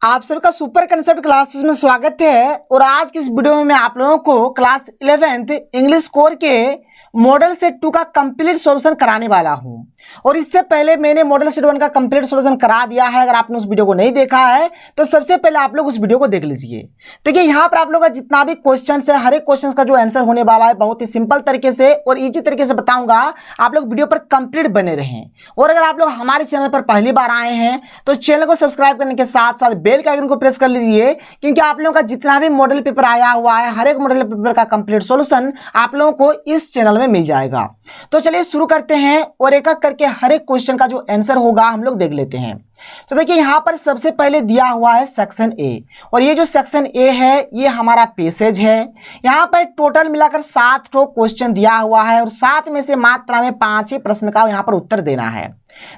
आप सबका super concept classes में स्वागत है। और आज की इस वीडियो में मैं आप लोगों को क्लास 11th इंग्लिश कोर के मॉडल सेट 2 का कंप्लीट सॉल्यूशन कराने वाला हूं। और इससे पहले मैंने मॉडल सेट 1 का कंप्लीट सॉल्यूशन करा दिया है। अगर आपने उस वीडियो को नहीं देखा है तो सबसे पहले आप लोग उस वीडियो को देख लीजिए। देखिए यहाँ पर आप लोग का जितना भी क्वेश्चन है, हर एक क्वेश्चन का जो आंसर होने वाला है बहुत ही सिंपल तरीके से और इजी तरीके से बताऊंगा। आप लोग वीडियो पर कंप्लीट बने रहें। और अगर आप लोग हमारे चैनल पर पहली बार आए हैं तो चैनल को सब्सक्राइब करने के साथ साथ बेल के आइकन को प्रेस कर लीजिए, क्योंकि आप लोगों का जितना भी मॉडल पेपर आया हुआ है हर एक मॉडल पेपर का कंप्लीट सॉल्यूशन आप लोगों को इस चैनल में मिल जाएगा। तो चलिए शुरू करते हैं और एक एक करके हर एक क्वेश्चन का जो आंसर होगा हम लोग देख लेते हैं। तो देखिए यहाँ पर सबसे पहले दिया हुआ है सेक्शन ए, और ये जो सेक्शन ए है ये हमारा पैसेज है। यहाँ पर टोटल मिलाकर 7 क्वेश्चन दिया हुआ है और 7 में से मात्रा में 5 ही प्रश्न का यहाँ पर उत्तर देना है।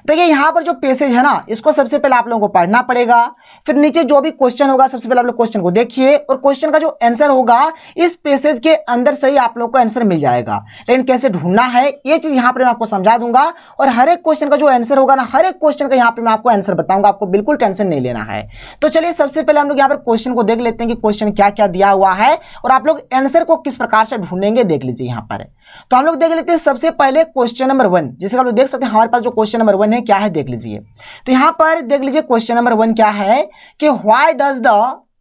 देखिए यहाँ पर जो पैसेज है ना, इसको सबसे पहले आप लोगों को पढ़ना पड़ेगा। फिर नीचे जो भी क्वेश्चन होगा सबसे पहले आप लोग क्वेश्चन को देखिए और क्वेश्चन का जो आंसर होगा इस पैसेज के अंदर से ही आप लोगों को आंसर मिल जाएगा। लेकिन कैसे ढूंढना है ये चीज यहाँ पर मैं आपको समझा दूंगा। और हर एक क्वेश्चन का जो आंसर होगा ना, हर एक क्वेश्चन का यहाँ पर मैं आपको आंसर बताऊंगा, आपको बिल्कुल टेंशन नहीं लेना है। तो चलिए सबसे पहले हम लोग यहाँ पर क्वेश्चन को देख लेते हैं कि क्वेश्चन क्या क्या दिया हुआ है और आप लोग आंसर को किस प्रकार से ढूंढेंगे देख लीजिए यहाँ पर। तो हम लोग देख लेते हैं सबसे पहले क्वेश्चन नंबर 1, जिसे आप लोग देख सकते हैं हमारे पास जो क्वेश्चन नंबर 1 है क्या है देख लीजिए। तो यहां पर देख लीजिए क्वेश्चन नंबर 1 क्या है कि why does the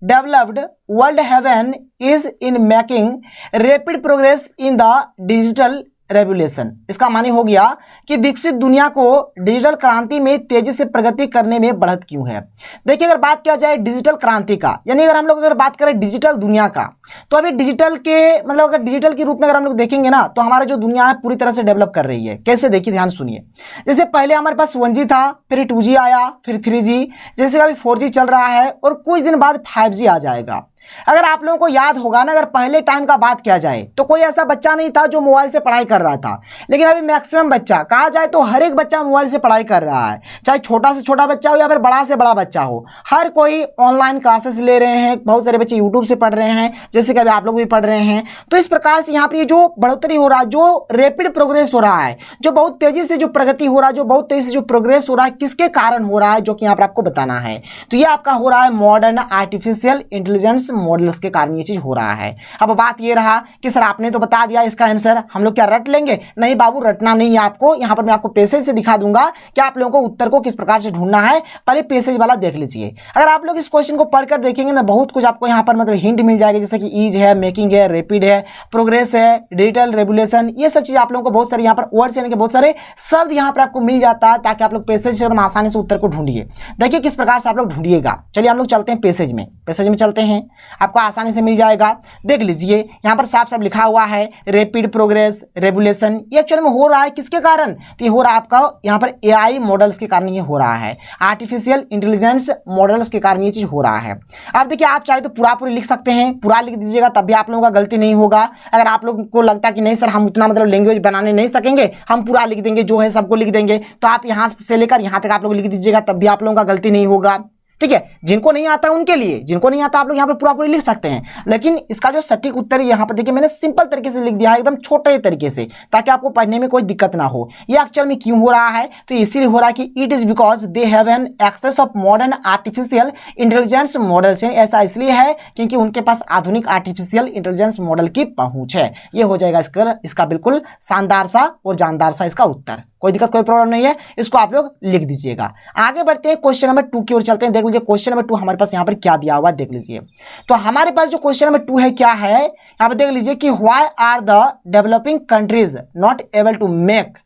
developed world haven is in making rapid progress in the digital revolution. इसका माने हो गया कि विकसित दुनिया को डिजिटल क्रांति में तेजी से प्रगति करने में बढ़त क्यों है। देखिए अगर बात किया जाए डिजिटल क्रांति का, यानी अगर हम लोग अगर बात करें डिजिटल दुनिया का, तो अभी डिजिटल के मतलब अगर डिजिटल के रूप में अगर हम लोग देखेंगे ना तो हमारा जो दुनिया है पूरी तरह से डेवलप कर रही है। कैसे देखिए ध्यान सुनिए। जैसे पहले हमारे पास 1G था, फिर 2G आया, फिर 3G, जैसे अभी 4G चल रहा है और कुछ दिन बाद 5G आ जाएगा। अगर आप लोगों को याद होगा ना, अगर पहले टाइम का बात किया जाए तो कोई ऐसा बच्चा नहीं था जो मोबाइल से पढ़ाई कर रहा था। लेकिन अभी मैक्सिमम बच्चा कहा जाए तो हर एक बच्चा मोबाइल से पढ़ाई कर रहा है, चाहे छोटा से छोटा बच्चा हो या फिर बड़ा से बड़ा बच्चा हो। हर कोई ऑनलाइन क्लासेस ले रहे हैं, बहुत सारे बच्चे यूट्यूब से पढ़ रहे हैं, जैसे कि अभी आप लोग भी पढ़ रहे हैं। तो इस प्रकार से यहाँ पर ये जो बढ़ोतरी हो रहा है, जो रैपिड प्रोग्रेस हो रहा है, जो बहुत तेजी से जो प्रगति हो रहा है, जो बहुत तेजी से जो प्रोग्रेस हो रहा है, किसके कारण हो रहा है जो कि यहाँ पर आपको बताना है। तो ये आपका हो रहा है मॉडर्न आर्टिफिशियल इंटेलिजेंस मॉडल्स के कारण ये चीज हो रहा है। अब बात ये रहा कि सर आपने तो बता दिया इसका आंसर, हम लोग क्या रट लेंगे? नहीं बाबू, रटना नहीं है आपको। यहां पर मैं आपको पैसेज से दिखा दूंगा कि आप लोगों को उत्तर को किस प्रकार से ढूंढना है। पहले पैसेज वाला देख लीजिए। अगर आप लोग इस क्वेश्चन को पढ़कर देखेंगे ना, बहुत कुछ आपको यहां पर मतलब हिंट मिल जाएगा, जैसे कि ईज है, मेकिंग है, रैपिड है, प्रोग्रेस है, डिजिटल रेवोल्यूशन, ये सब चीज आप लोगों को बहुत सारे यहाँ पर वर्ड्स यानी कि बहुत सारे शब्द यहाँ पर आपको मिल जाता है, ताकि आप लोग पैसेज से एकदम आसानी से उत्तर को ढूंढिए। देखिए किस प्रकार से आप लोग ढूंढिएगा। चलिए हम लोग चलते हैं पैसेज में। पैसेज में चलते हैं, आपको आसानी से मिल जाएगा। देख लीजिए यहां पर साफ साफ लिखा हुआ है रैपिड प्रोग्रेस रेवोल्यूशन। ये एक्चुअली में हो रहा है किसके कारण? तो ये हो रहा है आपका यहां पर एआई मॉडल्स के कारण ये हो रहा है, आर्टिफिशियल इंटेलिजेंस मॉडल्स के कारण ये चीज हो रहा है। अब देखिए आप चाहे तो पूरा पूरी लिख सकते हैं, पूरा लिख दीजिएगा, तब भी आप लोगों का गलती नहीं होगा। अगर आप लोगों को लगता है कि नहीं सर हम उतना मतलब लैंग्वेज बनाने नहीं सकेंगे, हम पूरा लिख देंगे, जो है सबको लिख देंगे, तो आप यहां से लेकर यहां तक आप लोग लिख दीजिएगा, तब भी आप लोगों का गलती नहीं होगा। ठीक है, जिनको नहीं आता उनके लिए, जिनको नहीं आता आप लोग यहाँ पर पूरा पूरी लिख सकते हैं। लेकिन इसका जो सटीक उत्तर है यहाँ पर देखिए मैंने सिंपल तरीके से लिख दिया है, एकदम छोटे तरीके से, ताकि आपको पढ़ने में कोई दिक्कत ना हो। ये एक्चुअल में क्यों हो रहा है? तो इसीलिए हो रहा है कि it is because they have an access of modern artificial intelligence models. ऐसा इसलिए है क्योंकि उनके पास आधुनिक आर्टिफिशियल इंटेलिजेंस मॉडल की पहुंच है। ये हो जाएगा इसका बिल्कुल शानदार सा और जानदार सा इसका उत्तर। कोई दिक्कत कोई प्रॉब्लम नहीं है, इसको आप लोग लिख दीजिएगा। आगे बढ़ते हैं क्वेश्चन नंबर 2 की ओर चलते हैं। देख लीजिए क्वेश्चन नंबर 2 हमारे पास यहाँ पर क्या दिया हुआ है देख लीजिए। तो हमारे पास जो क्वेश्चन नंबर 2 है क्या है, यहाँ पर देख लीजिए कि why are the developing countries not able to make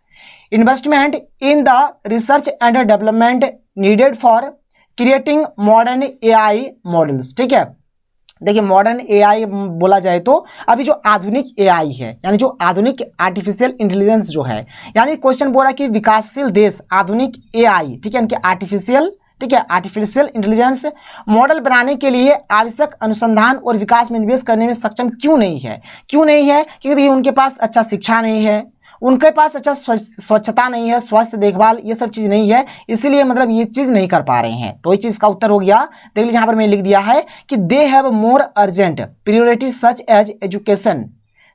investment in the research and development needed for creating modern AI models. ठीक है, देखिए मॉडर्न एआई बोला जाए तो अभी जो आधुनिक एआई है, यानी जो आधुनिक आर्टिफिशियल इंटेलिजेंस जो है, यानी क्वेश्चन बोल रहा है कि विकासशील देश आधुनिक एआई, ठीक है, इनके आर्टिफिशियल, ठीक है, आर्टिफिशियल इंटेलिजेंस मॉडल बनाने के लिए आवश्यक अनुसंधान और विकास में निवेश करने में सक्षम क्यों नहीं है? क्यों नहीं है? क्योंकि उनके पास अच्छा शिक्षा नहीं है, उनके पास अच्छा स्वच्छता नहीं है, स्वास्थ्य देखभाल ये सब चीज़ नहीं है, इसीलिए मतलब ये चीज़ नहीं कर पा रहे हैं। तो ये चीज़ का उत्तर हो गया। देख लीजिए यहाँ पर मैंने लिख दिया है कि they have more urgent priority such as education,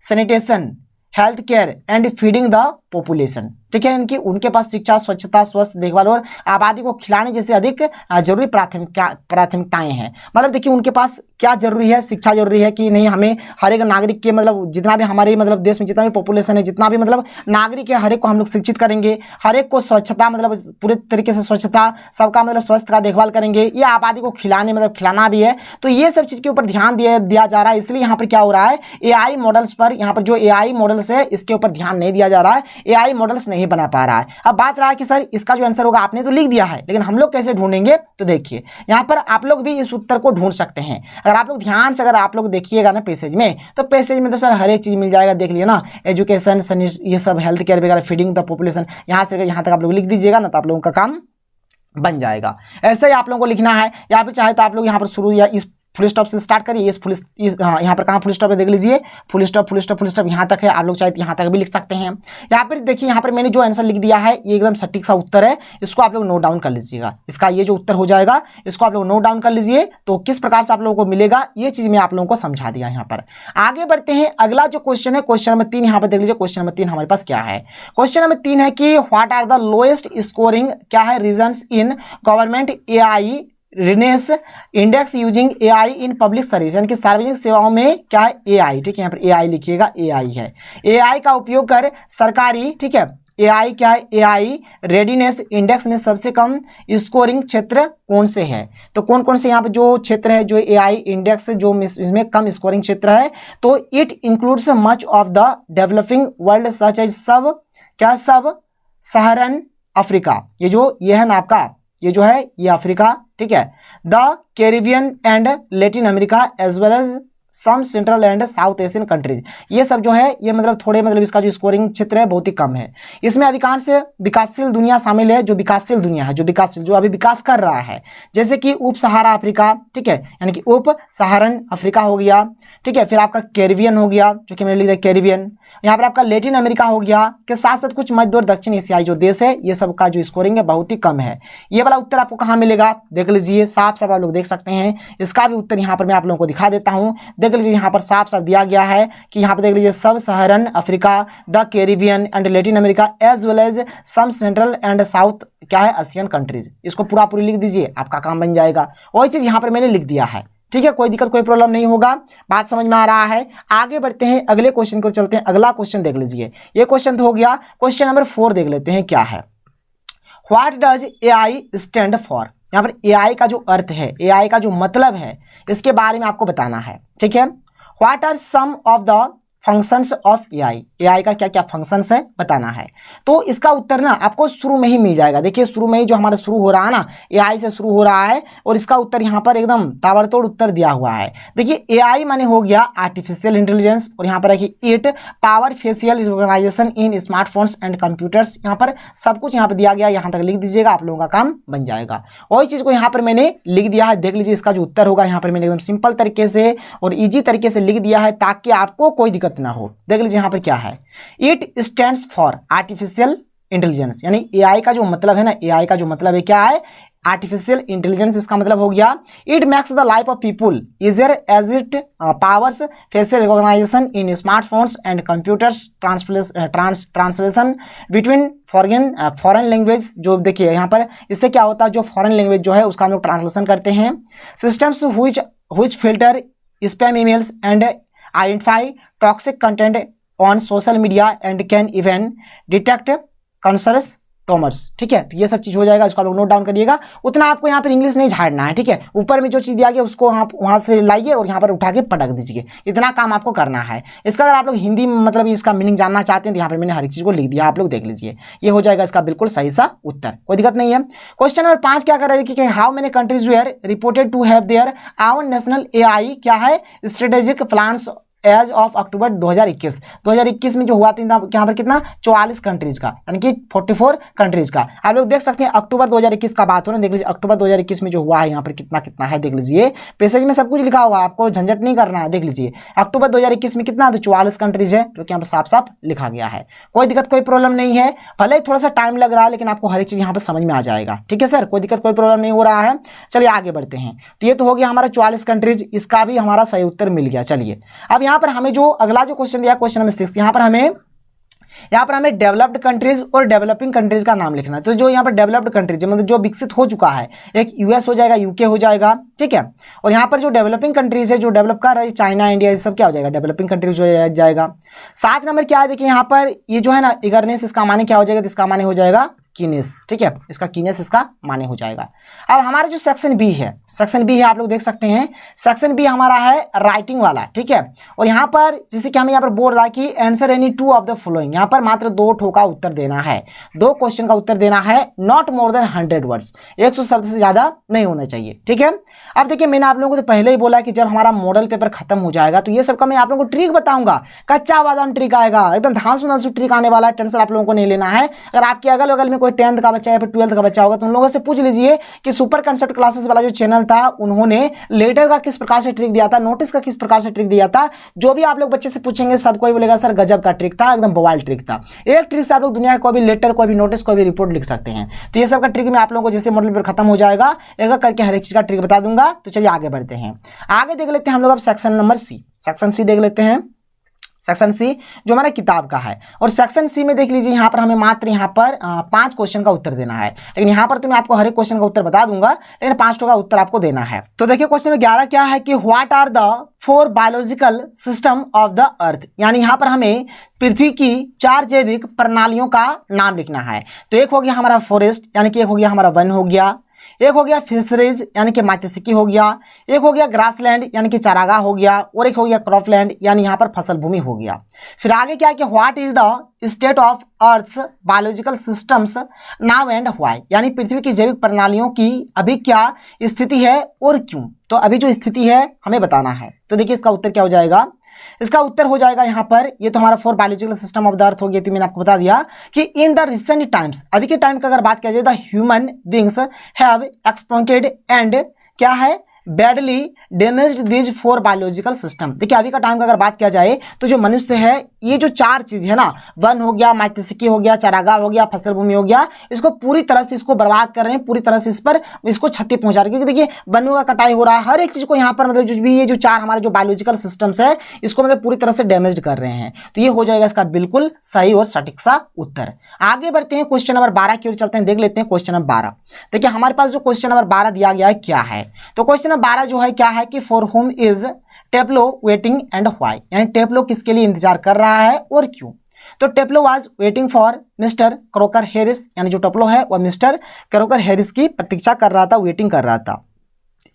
sanitation, health care and feeding the population. ठीक है, इनकी उनके पास शिक्षा, स्वच्छता, स्वस्थ देखभाल और आबादी को खिलाने जैसे अधिक जरूरी प्राथमिकताएं हैं। मतलब देखिए उनके पास क्या जरूरी है, शिक्षा जरूरी है कि नहीं, हमें हर एक नागरिक के मतलब जितना भी हमारे मतलब देश में जितना भी पॉपुलेशन है, जितना भी मतलब नागरिक है, हर एक को हम लोग शिक्षित करेंगे, हर एक को स्वच्छता मतलब पूरे तरीके से स्वच्छता, सबका मतलब स्वास्थ्य का देखभाल करेंगे, ये आबादी को खिलाने मतलब खिलाना भी है। तो ये सब चीज़ के ऊपर ध्यान दिया जा रहा है। इसलिए यहाँ पर क्या हो रहा है, AI मॉडल्स पर, यहाँ पर जो AI मॉडल्स है इसके ऊपर ध्यान नहीं दिया जा रहा है, AI मॉडल्स नहीं बना पा रहा है। अब बात रहा है कि सर इसका जो आंसर होगा आपने तो लिख दिया है, लेकिन हम लोग कैसे ढूंढेंगे, तो देखिए यहाँ पर आप लोग भी इस उत्तर को ढूंढ सकते हैं। अगर आप लोग ध्यान से अगर आप लोग देखिएगा ना पैसेज में, तो पैसेज में तो सर हर एक चीज मिल जाएगा, देख लिए ना, एजुकेशन, ये सब, हेल्थ केयर वगैरह, फीडिंग द पॉपुलेशन, यहाँ से यहाँ तक आप लोग लिख दीजिएगा ना, तो आप लोगों का काम बन जाएगा। ऐसे ही आप लोगों को लिखना है, या फिर चाहे तो आप लोग यहाँ पर शुरू या इस फुल स्टॉप से स्टार्ट करिए, इस यहाँ पर कहाँ फुल स्टॉप है देख लीजिए, फुल स्टॉप यहाँ तक है, आप लोग चाहे यहाँ तक भी लिख सकते हैं। यहाँ पर देखिए, यहाँ पर मैंने जो आंसर लिख दिया है ये एकदम सटीक सा उत्तर है, इसको आप लोग नोट डाउन कर लीजिएगा। इसका ये जो उत्तर हो जाएगा इसको आप लोग नोट डाउन कर लीजिए। तो किस प्रकार से आप लोगों को मिलेगा ये चीज मैं आप लोगों को समझा दिया। यहाँ पर आगे बढ़ते हैं, अगला जो क्वेश्चन है क्वेश्चन नंबर 3, यहाँ पर देख लीजिए क्वेश्चन नंबर 3 हमारे पास क्या है। क्वेश्चन नंबर 3 है कि what are the lowest scoring क्या है regions in government AI readiness index using AI in public service, यानी कि सार्वजनिक सेवाओं में क्या है AI, ठीक है, यहाँ पर AI लिखिएगा, AI है, AI का उपयोग कर सरकारी, ठीक है, AI क्या है, AI रेडीनेस इंडेक्स में सबसे कम स्कोरिंग क्षेत्र कौन से है। तो कौन कौन से यहाँ पे जो क्षेत्र है जो AI इंडेक्स जो इसमें कम स्कोरिंग क्षेत्र है, तो it includes much of the developing world such as sub Saharan Africa, ये है ना आपका, ये जो है ये अफ्रीका, ठीक है, the Caribbean and Latin America as well as some central and south Asian countries, ये सब जो है ये मतलब थोड़े मतलब इसका जो स्कोरिंग क्षेत्र है बहुत ही कम है। इसमें अधिकांश विकासशील दुनिया शामिल है, जो विकासशील दुनिया है, जो अभी विकास कर रहा है, जैसे कि उप सहारा अफ्रीका, ठीक है, यानी कि उप सहारन अफ्रीका हो गया, ठीक है, फिर आपका कैरिबियन हो गया जो कि मैंने लिख दिया कैरिबियन, यहाँ पर आपका लैटिन अमेरिका हो गया, के साथ साथ कुछ मध्य और दक्षिण एशियाई जो देश है ये सब का जो स्कोरिंग है बहुत ही कम है। ये वाला उत्तर आपको कहाँ मिलेगा देख लीजिए, साफ साफ आप लोग देख सकते हैं। इसका भी उत्तर यहाँ पर मैं आप लोगों को दिखा देता हूँ, देख लीजिए यहाँ पर साफ साफ दिया गया है कि यहाँ पर देख लीजिए sub Saharan Africa, the Caribbean and Latin America as well as some central and south क्या है एशियन कंट्रीज, इसको पूरा पूरी लिख दीजिए, आपका काम बन जाएगा। वही चीज यहाँ पर मैंने लिख दिया है, ठीक है, कोई दिक्कत कोई प्रॉब्लम नहीं होगा, बात समझ में आ रहा है। आगे बढ़ते हैं, अगले क्वेश्चन को चलते हैं। अगला क्वेश्चन देख लीजिए, ये क्वेश्चन तो हो गया, क्वेश्चन नंबर 4 देख लेते हैं क्या है। What does AI stand for, यहाँ पर AI का जो अर्थ है, AI का जो मतलब है, इसके बारे में आपको बताना है, ठीक है। What are some of the functions of AI का क्या क्या फंक्शंस है बताना है। तो इसका उत्तर ना आपको शुरू में ही मिल जाएगा, देखिए शुरू में ही जो हमारा शुरू हो रहा है ना AI से शुरू हो रहा है, और इसका उत्तर यहाँ पर एकदम ताबड़तोड़ उत्तर दिया हुआ है। देखिए AI माने हो गया आर्टिफिशियल इंटेलिजेंस, और यहाँ पर है कि it power facial recognition in smartphones and computers, यहाँ पर सब कुछ यहाँ पर दिया गया, यहाँ तक लिख दीजिएगा, आप लोगों का काम बन जाएगा। वही चीज को यहाँ पर मैंने लिख दिया है, देख लीजिए इसका जो उत्तर होगा यहाँ पर मैंने एकदम सिंपल तरीके से और ईजी तरीके से लिख दिया है ताकि आपको कोई दिक्कत ना हो। देख लीजिए यहाँ पर क्या है, it stands for artificial intelligence, यानी AI का जो मतलब है ना, AI का जो मतलब है क्या है, आर्टिफिशियल इंटेलिजेंस। इसका मतलब हो गया it makes the life of people easier as it powers facial recognition in smartphones and computers, translation between foreign language, जो देखिए यहाँ पर इससे क्या होता है, जो फॉरेन लैंग्वेज जो है उसका हम लोग ट्रांसलेशन करते हैं, systems which filter spam emails and identify toxic content on social media and can even detect cancerous tumors, ठीक है। तो ये सब चीज हो जाएगा, इसको आप लोग नोट डाउन करिएगा। उतना आपको यहाँ पर इंग्लिश नहीं झाड़ना है, ठीक है, ऊपर में जो चीज दिया गया उसको आप वहां से लाइए और यहाँ पर उठा के पटक दीजिए, इतना काम आपको करना है। इसका अगर आप लोग हिंदी मतलब इसका मीनिंग जानना चाहते हैं तो यहाँ पर मैंने हर एक चीज को लिख दिया, आप लोग देख लीजिए, ये हो जाएगा इसका बिल्कुल सही सा उत्तर, कोई दिक्कत नहीं है। क्वेश्चन नंबर 5 क्या कर रहे हैं कि how many countries were reported to have their own national AI क्या है strategic plans as of October 2021 में जो हुआ था यहाँ पर कितना 44 कंट्रीज का, यानी कि 44 कंट्रीज का। आप लोग देख सकते हैं अक्टूबर 2021 का बात हो रहा है, देख लीजिए अक्टूबर 2021 में जो हुआ है यहाँ पर कितना कितना है, देख लीजिए पैसेज में सब कुछ लिखा हुआ है, आपको झंझट नहीं करना है। देख लीजिए अक्टूबर 2021 में कितना, तो 44 कंट्रीज है, जो कि यहाँ पर साफ साफ लिखा गया है। कोई दिक्कत कोई प्रॉब्लम नहीं है, भले ही थोड़ा सा टाइम लग रहा है लेकिन आपको हर एक चीज यहाँ पर समझ में आ जाएगा, ठीक है सर, कोई दिक्कत कोई प्रॉब्लम नहीं हो रहा है। चलिए आगे बढ़ते हैं। तो ये तो हो गया हमारा 44 कंट्रीज, इसका भी हमारा सही उत्तर मिल गया। चलिए अब यहाँ पर हमें जो अगला जो क्वेश्चन दिया क्वेश्चन नंबर 6, यहाँ पर हमें यहाँ पर हमें डेवलप्ड कंट्रीज और डेवलपिंग कंट्रीज का नाम लिखना है। तो जो यहाँ पर डेवलप्ड कंट्रीज मतलब जो विकसित हो चुका है, एक यूएस हो जाएगा, यूके हो जाएगा, ठीक है। और यहाँ पर जो डेवलपिंग कंट्रीज है, जो डेवलप कर रहा है, चाइना, इंडिया, ये सब क्या हो जाएगा, डेवलपिंग कंट्रीज हो जाएगा। 7 नंबर क्या है, देखिए यहाँ पर ये जो है ना इगरनेस, इसका माने क्या हो जाएगा, तो इसका माने हो जाएगा कीनेस, ठीक है, इसका कीनेस इसका माने हो जाएगा। अब हमारा जो सेक्शन बी है, सेक्शन बी है, आप लोग देख सकते हैं, सेक्शन बी हमारा है राइटिंग वाला, ठीक है। और यहाँ पर जैसे कि हमें यहाँ पर बोल रहा है कि answer any 2 of the following, यहाँ पर मात्र 2 ठो का उत्तर देना है, 2 क्वेश्चन का उत्तर देना है, नॉट मोर देन 100 वर्ड्स, 100 शब्द से ज्यादा नहीं होना चाहिए, ठीक है। अब देखिए मैंने आप लोगों को तो पहले ही बोला कि जब हमारा मॉडल पेपर खत्म हो जाएगा तो ये सबका मैं आप लोगों को ट्रिक बताऊंगा, कच्चा बादाम ट्रिक आएगा, एकदम धांसू ट्रिक आने वाला है, टेंशन आप लोगों को नहीं लेना है। अगर आपके अगल बगल में कोई 10th का बच्चा या फिर 12th का बच्चा होगा तो उन लोगों से पूछ लीजिए कि सुपर कंसेप्ट क्लासेस वाला जो चैनल था उन्होंने लेटर का किस प्रकार से ट्रिक दिया था, नोटिस का किस प्रकार से ट्रिक दिया था। जो भी आप लोग बच्चे से पूछेंगे सब कोई बोलेगा सर गजब का ट्रिक था, एकदम बवाल ट्रिक था। एक ट्रिक से आप लोग दुनिया का कोई भी लेटर, कोई भी नोटिस, कोई भी रिपोर्ट लिख सकते हैं। तो ये सब का ट्रिक मैं आप लोगों को जैसे मॉडल पेपर खत्म हो जाएगा एक करके हर एक चीज का ट्रिक बता दूंगा। तो चलिए आगे बढ़ते हैं, आगे देख लेते हैं हम लोग अब section number C, section C देख लेते हैं। सेक्शन सी जो हमारा किताब का है, और सेक्शन सी में देख लीजिए यहाँ पर हमें मात्र यहाँ पर 5 क्वेश्चन का उत्तर देना है, लेकिन यहाँ पर तो मैं आपको हर एक क्वेश्चन का उत्तर बता दूंगा, लेकिन 5 का उत्तर आपको देना है। तो देखिए क्वेश्चन में 11 क्या है कि what are the 4 biological system of the earth, यानी यहाँ पर हमें पृथ्वी की 4 जैविक प्रणालियों का नाम लिखना है। तो एक हो गया हमारा फॉरेस्ट, यानी कि एक हो गया हमारा वन हो गया, एक हो गया फिशरीज यानी कि मात्स्यिकी हो गया, एक हो गया ग्रासलैंड यानी कि चारागाह हो गया, और एक हो गया क्रॉपलैंड यानी यहाँ पर फसल भूमि हो गया। फिर आगे क्या है कि what is the state of earth biological systems now and why, यानी पृथ्वी की जैविक प्रणालियों की अभी क्या स्थिति है और क्यों। तो अभी जो स्थिति है हमें बताना है। तो देखिए इसका उत्तर क्या हो जाएगा, इसका उत्तर हो जाएगा यहाँ पर, ये तो हमारा 4 बायोलॉजिकल सिस्टम ऑफ द अर्थ हो गया। तो मैंने आपको बता दिया कि इन द रिसेंट टाइम्स, अभी के टाइम का अगर बात किया जाए, the human beings have exploited and क्या है badly damaged these 4 biological system. देखिए अभी का टाइम का अगर बात किया जाए तो जो मनुष्य है ये जो 4 चीज है ना, वन हो गया, मात्स्यिकी हो गया, चारागाह हो गया, फसल भूमि हो गया, इसको पूरी तरह से इसको बर्बाद कर रहे हैं, पूरी तरह से इस पर इसको क्षति पहुंचा रहे हैं। क्योंकि देखिए वनों का कटाई हो रहा है, हर एक चीज को यहाँ पर मतलब जो भी ये जो 4 हमारे जो बायोलॉजिकल सिस्टम्स है इसको मतलब पूरी तरह से डैमेज कर रहे हैं। तो ये हो जाएगा इसका बिल्कुल सही और सटीक सा उत्तर। आगे बढ़ते हैं क्वेश्चन नंबर 12 की ओर चलते हैं, देख लेते हैं क्वेश्चन नंबर 12। देखिए हमारे पास जो क्वेश्चन नंबर 12 दिया गया है क्या है, तो क्वेश्चन नंबर 12 जो है क्या है कि for whom is Taplow waiting and why, यानी टेप्लो किसके लिए इंतजार कर रहा है और क्यों। तो Taplow was waiting for mister Crocker Harris, यानी जो टेप्लो है वह मिस्टर क्रोकर हैरिस की प्रतीक्षा कर रहा था, वेटिंग कर रहा था।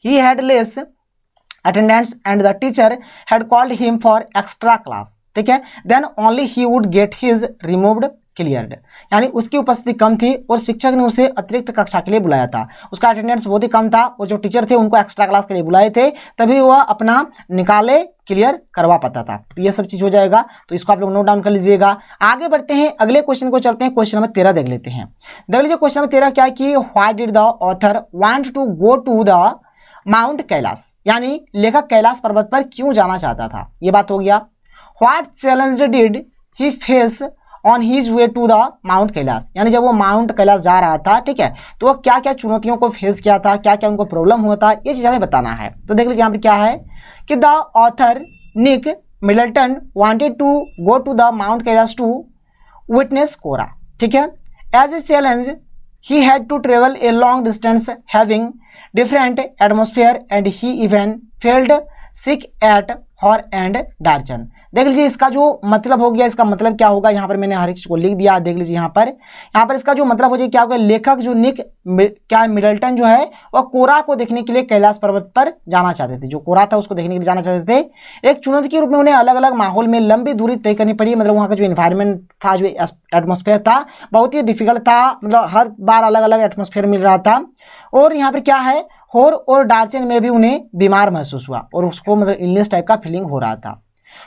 He had less attendance and the teacher had called him for extra class, ठीक है, then only he would get his removed cleared, यानी उसकी उपस्थिति कम थी और शिक्षक ने उसे अतिरिक्त कक्षा के लिए बुलाया था। उसका अटेंडेंस बहुत ही कम था और जो टीचर थे उनको एक्स्ट्रा क्लास के लिए बुलाए थे, तभी वह अपना निकाले क्लियर करवा पाता था। तो ये सब चीज हो जाएगा, तो इसको आप लोग नोट डाउन कर लीजिएगा। आगे बढ़ते हैं, अगले क्वेश्चन को चलते हैं, क्वेश्चन नंबर 13 देख लेते हैं। देख लीजिए क्वेश्चन नंबर 13 क्या है कि why did the author want to go to the mount Kailash, यानी लेखक कैलाश पर्वत पर क्यों जाना चाहता था, ये बात हो गया। What challenge did he face on his way to the mount Kailash, यानी जब वो माउंट कैलाश जा रहा था, ठीक है, तो वो क्या क्या चुनौतियों को फेस किया था, क्या क्या उनको प्रॉब्लम हुआ था, ये चीज हमें बताना है। तो देख लीजिए यहाँ पर क्या है कि the author Nick Middleton wanted to go to the mount Kailash to witness kora, ठीक है, as a challenge he had to travel a long distance having different atmosphere and he even felt sick at Hor and Darchen. देख लीजिए इसका जो मतलब हो गया, इसका मतलब क्या होगा, यहाँ पर मैंने हर एक चीज को लिख दिया, देख लीजिए यहाँ पर इसका जो मतलब हो जाए क्या होगा, लेखक जो निक क्या मिडलटन जो है वह कोरा को देखने के लिए कैलाश पर्वत पर जाना चाहते थे, जो कोरा था उसको देखने के लिए जाना चाहते थे। एक चुनौती के रूप में उन्हें अलग अलग माहौल में लंबी दूरी तय करनी पड़ी, मतलब वहाँ का जो इन्वायरमेंट था, जो एटमोस्फेयर था बहुत ही डिफिकल्ट था, मतलब हर बार अलग अलग एटमोस्फेयर मिल रहा था। और यहाँ पर क्या है, होर और डार्चन में भी उन्हें बीमार महसूस हुआ और उसको मतलब इलनेस टाइप का फीलिंग हो रहा था।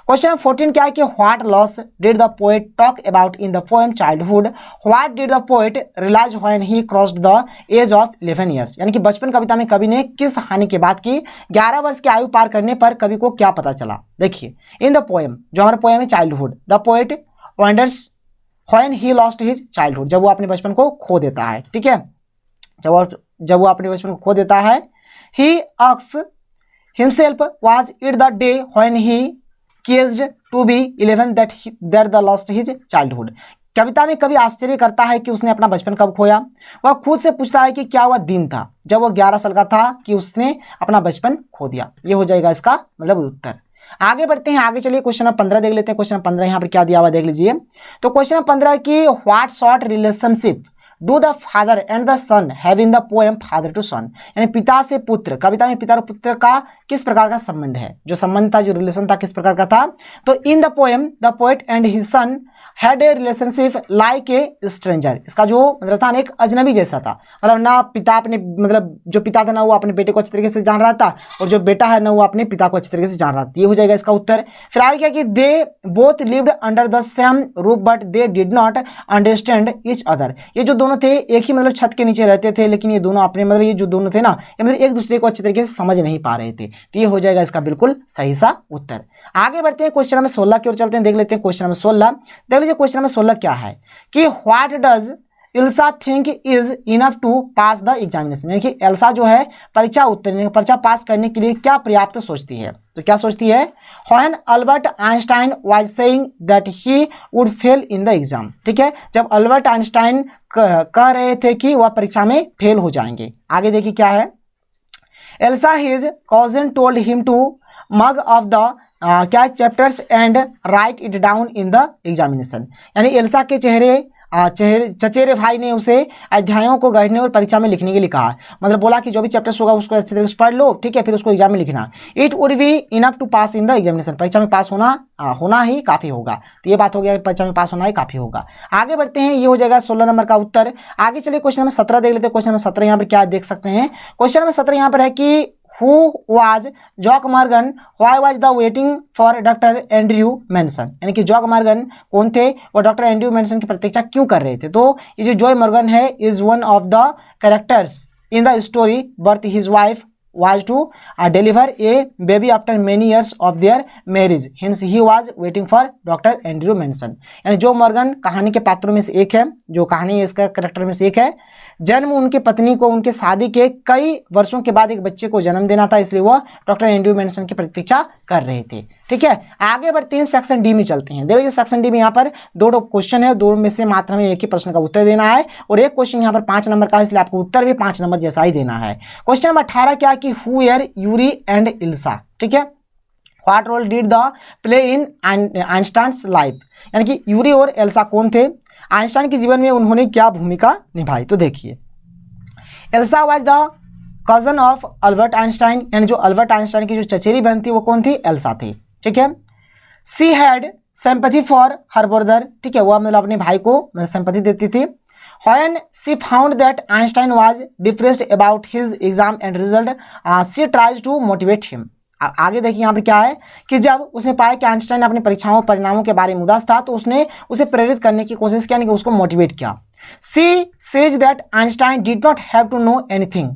क्वेश्चन 14 क्या है कि what loss did the poet talk about in the poem childhood, what did the poet realise when he crossed the age of 11 years, यानी कि बचपन कविता में कवि ने किस हानि की बात की, 11 वर्ष की आयु पार करने पर कवि को क्या पता चला। देखिए इन द पोएम, जो हमारा पोएम है childhood, the poet wonders when he lost his childhood, जब वो अपने बचपन को खो देता है, ठीक है, जब वो अपने बचपन को खो देता है। He asks himself was it the day when he gazed to be 11 that the lost his childhood. कविता में कवि आश्चर्य करता है कि उसने अपना बचपन कब खोया। वह खुद से पूछता है कि क्या वह दिन था जब वह 11 साल का था कि उसने अपना बचपन खो दिया। ये हो जाएगा इसका मतलब उत्तर। आगे बढ़ते हैं, आगे चलिए क्वेश्चन नंबर 15 देख लेते हैं। क्वेश्चन नंबर 15 यहाँ पर क्या दिया हुआ देख लीजिए। तो क्वेश्चन नंबर 15 की what sort relationship do the father and the son have in the poem father to son, यानी पिता से पुत्र, कविता में पिता और पुत्र का किस प्रकार का संबंध है, जो संबंध था, जो रिलेशन था, किस प्रकार का था। तो इन the poem the poet and his son had a relationship like a stranger. इसका जो मतलब था एक अजनबी जैसा था, मतलब ना पिता अपने मतलब जो पिता था ना वो अपने बेटे को अच्छी तरीके से जान रहा था, और जो बेटा है ना वो अपने पिता को अच्छी तरीके से जान रहा था। ये हो जाएगा इसका उत्तर। फिर आगे क्या कि they both lived under the same roof but they did not understand each other. ये जो दोनों थे एक ही मतलब छत के नीचे रहते थे, लेकिन ये दोनों अपने मतलब ये जो दोनों थे ना ये मतलब एक दूसरे को अच्छी तरीके से समझ नहीं पा रहे थे। तो ये हो जाएगा इसका बिल्कुल सही सा उत्तर। आगे बढ़ते हैं, क्वेश्चन नंबर 16 की ओर चलते हैं, देख लेते हैं क्वेश्चन नंबर 16। देख लीजिए क्वेश्चन नंबर 16 क्या है कि what does Elsa think is enough to pass the examination, यानी कि एल्सा जो है परीक्षा उत्तीर्ण परीक्षा पास करने के लिए क्या पर्याप्त सोचती है। तो क्या सोचती है, when Albert Einstein was saying that he would fail in the exam. ठीक है, जब अल्बर्ट आइंस्टाइन कह रहे थे कि वह परीक्षा में फेल हो जाएंगे। आगे देखिए क्या है, Elsa his cousin told him to mug of the क्या chapters and write it down in the examination, यानी एल्सा के चचेरे भाई ने उसे अध्यायों को गढ़ने और परीक्षा में लिखने के लिए कहा। मतलब बोला कि जो भी चैप्टर्स होगा उसको अच्छे तरीके से पढ़ लो, ठीक है, फिर उसको एग्जाम में लिखना। It would be enough to pass in the examination, परीक्षा में पास होना ही काफी होगा। तो ये बात हो गया, परीक्षा में पास होना ही काफी होगा। आगे बढ़ते हैं, ये हो जाएगा 16 नंबर का उत्तर। आगे चलिए क्वेश्चन नंबर 17 देख लेते हैं। क्वेश्चन नंबर 17 यहाँ पर क्या देख सकते हैं, क्वेश्चन नंबर 17 यहाँ पर है कि Who was Jock Morgan? Why was the waiting for doctor Andrew Manson, यानी कि जॉक मॉर्गन कौन थे, वो डॉक्टर एंड्रयू मेंसन की प्रतीक्षा क्यों कर रहे थे। तो ये जो जॉय मॉर्गन है is one of the characters in the story but his wife was to deliver a baby after many years of their marriage, hence he was waiting for doctor Andrew Manson. यानी जो Morgan कहानी के पात्रों में से एक है, जो कहानी इसका कैरेक्टर में से एक है। जन्म उनके पत्नी को उनके शादी के कई वर्षों के बाद एक बच्चे को जन्म देना था, इसलिए वो डॉक्टर एंड्रयू मेंसन की प्रतीक्षा कर रहे थे। ठीक है, आगे बढ़ते हैं, सेक्शन डी में चलते हैं। देखिए सेक्शन डी में यहाँ पर दो क्वेश्चन है, दो में से मात्र हमें एक ही प्रश्न का उत्तर देना है, और एक क्वेश्चन यहाँ पर 5 नंबर का है, इसलिए आपको उत्तर भी 5 नंबर जैसा ही देना है। क्वेश्चन नंबर 18 क्या कि हु एर यूरी एंड एल्सा। ठीक है, what role did the play in Einstein's life, यानी कि यूरी और एल्सा कौन थे, आइंस्टाइन के जीवन में उन्होंने क्या भूमिका निभाई। तो देखिए Elsa was the cousin of Albert Einstein, यानी जो अल्बर्ट आइंस्टाइन की जो चचेरी बहन थी वो कौन थी, एल्सा थी। ठीक है, she had sympathy for her brother, ठीक है, वह मतलब अपने भाई को सिंपैथी देती थी। When she found that Einstein was depressed about his exam and result, she tries to motivate him. आगे देखिए यहाँ पर क्या है कि जब उसने पाया कि आइंस्टाइन अपनी परीक्षाओं परिणामों के बारे में उदास था, तो उसने उसे प्रेरित करने की कोशिश की, यानी कि उसको मोटिवेट किया। She says that Einstein did not have to know anything.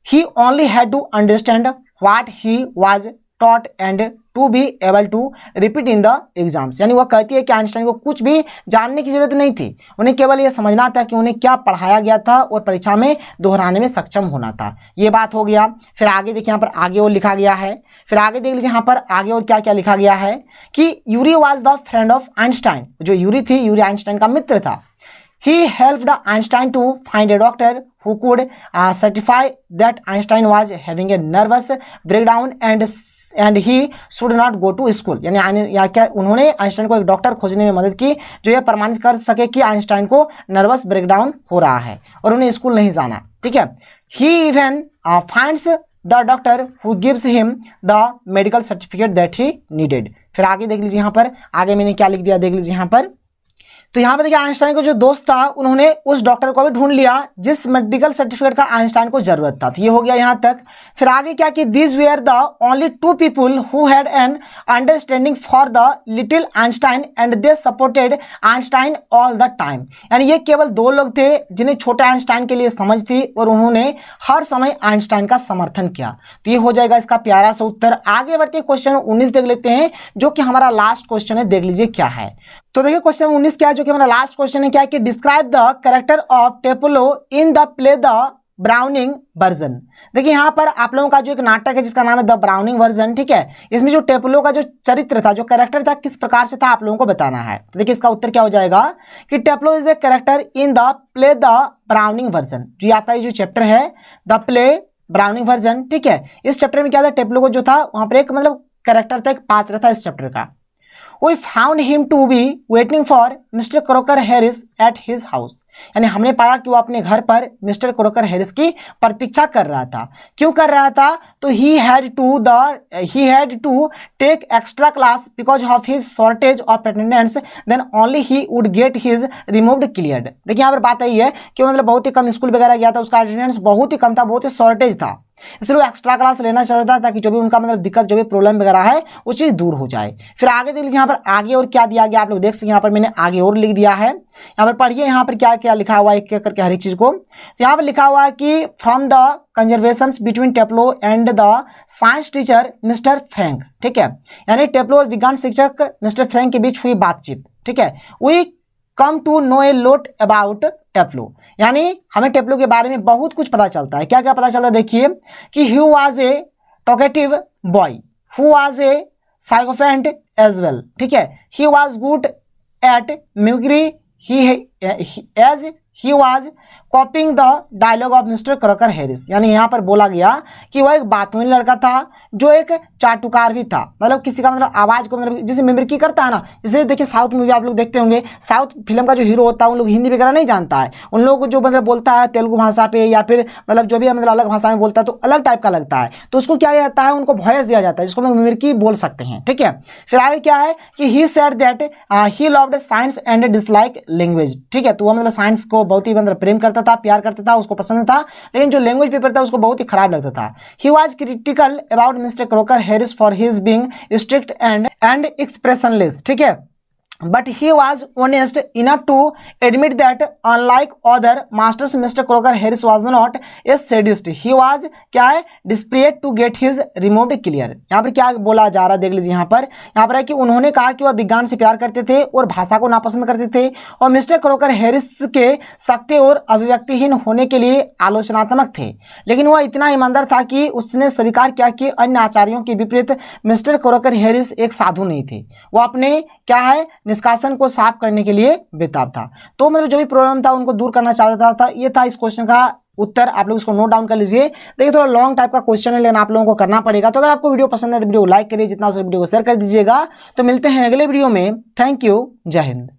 He only had to understand what he was taught and to be able to repeat in the exams, यानी वह कहती है कि आइंस्टाइन को कुछ भी जानने की जरूरत नहीं थी, उन्हें केवल यह समझना था कि उन्हें क्या पढ़ाया गया था और परीक्षा में दोहराने में सक्षम होना था। ये बात हो गया। फिर आगे देखिए यहाँ पर आगे और लिखा गया है, फिर आगे देख लीजिए यहाँ पर आगे और क्या क्या लिखा गया है कि Yuri was the friend of Einstein, जो यूरी थी यूरी आइंस्टाइन का मित्र था। He helped Einstein to find a doctor who could certify that Einstein was having a nervous breakdown and he should not go to school, यानी या क्या उन्होंने Einstein को एक डॉक्टर खोजने में मदद की जो यह प्रमाणित कर सके कि आइंस्टाइन को नर्वस ब्रेकडाउन हो रहा है और उन्हें स्कूल नहीं जाना। ठीक है, he even finds the doctor who gives him the medical certificate that he needed। फिर आगे देख लीजिए यहाँ पर आगे मैंने क्या लिख दिया, देख लीजिए यहाँ पर। तो यहाँ पर देखिए आइंस्टाइन को जो दोस्त था उन्होंने उस डॉक्टर को भी ढूंढ लिया जिस मेडिकल सर्टिफिकेट का आइंस्टाइन को जरूरत था। तो ये हो गया यहाँ तक। फिर आगे क्या कि these where the only 2 people who had an understanding for the little Einstein and they supported Einstein all the time, यानी ये केवल 2 लोग थे जिन्हें छोटे आइंस्टाइन के लिए समझ थी और उन्होंने हर समय आइंस्टाइन का समर्थन किया। तो ये हो जाएगा इसका प्यारा सा उत्तर। आगे बढ़ते क्वेश्चन 19 देख लेते हैं, जो कि हमारा लास्ट क्वेश्चन है, देख लीजिए क्या है। तो देखिए क्वेश्चन 19 क्या है, जो कि हमारा लास्ट क्वेश्चन है, क्या है कि describe the character of Taplow in the play the Browning version. देखिए यहाँ पर आप लोगों का जो एक नाटक है जिसका नाम है द ब्राउनिंग वर्जन, ठीक है, इसमें जो टेप्लो का जो चरित्र था, जो कैरेक्टर था, किस प्रकार से था आप लोगों को बताना है। तो देखिए इसका उत्तर क्या हो जाएगा कि Taplow is a character in the play the Browning version. जो आपका ये जो चैप्टर है द प्ले ब्राउनिंग वर्जन, ठीक है, इस चैप्टर में क्या था, टेप्लो को जो था वहां पर एक मतलब कैरेक्टर था, एक पात्र था इस चैप्टर का। We found him to be waiting for Mr. Crocker Harris at his house। यानी हमने पाया कि वो अपने घर पर मिस्टर क्रोकर हैरिस की प्रतीक्षा कर रहा था। क्यों कर रहा था, तो he had to take extra class because of his shortage of attendance, then only he would get his removed cleared। देखिए यहाँ पर बात यही है कि मतलब बहुत ही कम स्कूल वगैरह गया था, उसका अटेंडेंस बहुत ही कम था, बहुत ही शॉर्टेज था, इसलिए वो एक्स्ट्रा क्लास लेना चाहता था ताकि जो भी उनका मतलब दिक्कत, जो भी प्रॉब्लम वगैरह है वो चीज़ दूर हो जाए। फिर आगे देख लीजिए यहाँ पर आगे और क्या दिया गया, आप लोग देख सकते हैं यहाँ पर मैंने आगे और लिख दिया है। यहाँ पर पढ़िए यहाँ पर क्या क्या लिखा हुआ है एक एक करके हर एक चीज को। तो यहाँ पर लिखा हुआ है कि from the conversations between Taplow and the science teacher mister Frank, ठीक है, यानी टेप्लो और विज्ञान शिक्षक मिस्टर फ्रैंक के बीच हुई बातचीत, ठीक है, we come to know a lot about Taplow, यानी हमें टेप्लो के बारे में बहुत कुछ पता चलता है। क्या क्या पता चलता है, देखिए कि he was a talkative boy who was a sycophant as well, ठीक है, he was good at mimicry, he was copying the dialogue of Mr. Crocker Harris। यानी यहाँ पर बोला गया कि वह एक बातूनी लड़का था जो एक चाटुकार भी था, मतलब किसी का मतलब आवाज को मतलब जैसे मिमिक्री करता है ना, जैसे देखिए साउथ मूवी आप लोग देखते होंगे, साउथ फिल्म का जो हीरो होता है उन लोग हिंदी वगैरह नहीं जानता है, उन लोगों को जो मतलब बोलता है तेलुगु भाषा पे या फिर मतलब जो भी मतलब अलग भाषा में बोलता है तो अलग टाइप का लगता है, तो उसको क्या जाता है, उनको वॉइस दिया जाता है जिसको हम मिमिक्री बोल सकते हैं, ठीक है। फिर आगे क्या है कि he said that he loved science and dislike language, ठीक है, तो वह मतलब साइंस को बहुत ही मतलब प्रेम करता था, प्यार करता था, उसको पसंद था, लेकिन जो लैंग्वेज पेपर था उसको बहुत ही खराब लगता था। He was critical about mister Crocker Harris for his being strict and expressionless, ठीक है, but he was honest enough to admit that unlike other masters Mr. Crocker Harris was not a sadist, he was क्या है desperate to get his removed clear। यहाँ पर क्या बोला जा रहा है देख लीजिए, यहाँ पर है कि उन्होंने कहा कि वह विज्ञान से प्यार करते थे और भाषा को नापसंद करते थे और मिस्टर क्रोकर हैरिस के सख्ते और अभिव्यक्तिहीन होने के लिए आलोचनात्मक थे, लेकिन वह इतना ईमानदार था कि उसने स्वीकार किया कि अन्य आचार्यों के विपरीत मिस्टर क्रोकर हैरिस एक साधु नहीं थे, वो अपने क्या है निष्कासन को साफ करने के लिए बेताब था। तो मतलब जो भी प्रॉब्लम था उनको दूर करना चाहता था। ये था इस क्वेश्चन का उत्तर, आप लोग इसको नोट डाउन कर लीजिए। देखिए थोड़ा लॉन्ग टाइप का क्वेश्चन है लेकिन आप लोगों को करना पड़ेगा। तो अगर आपको वीडियो पसंद है तो वीडियो को लाइक करिए, जितना हो सके वीडियो को शेयर कर दीजिएगा। तो मिलते हैं अगले वीडियो में। थैंक यू, जय हिंद।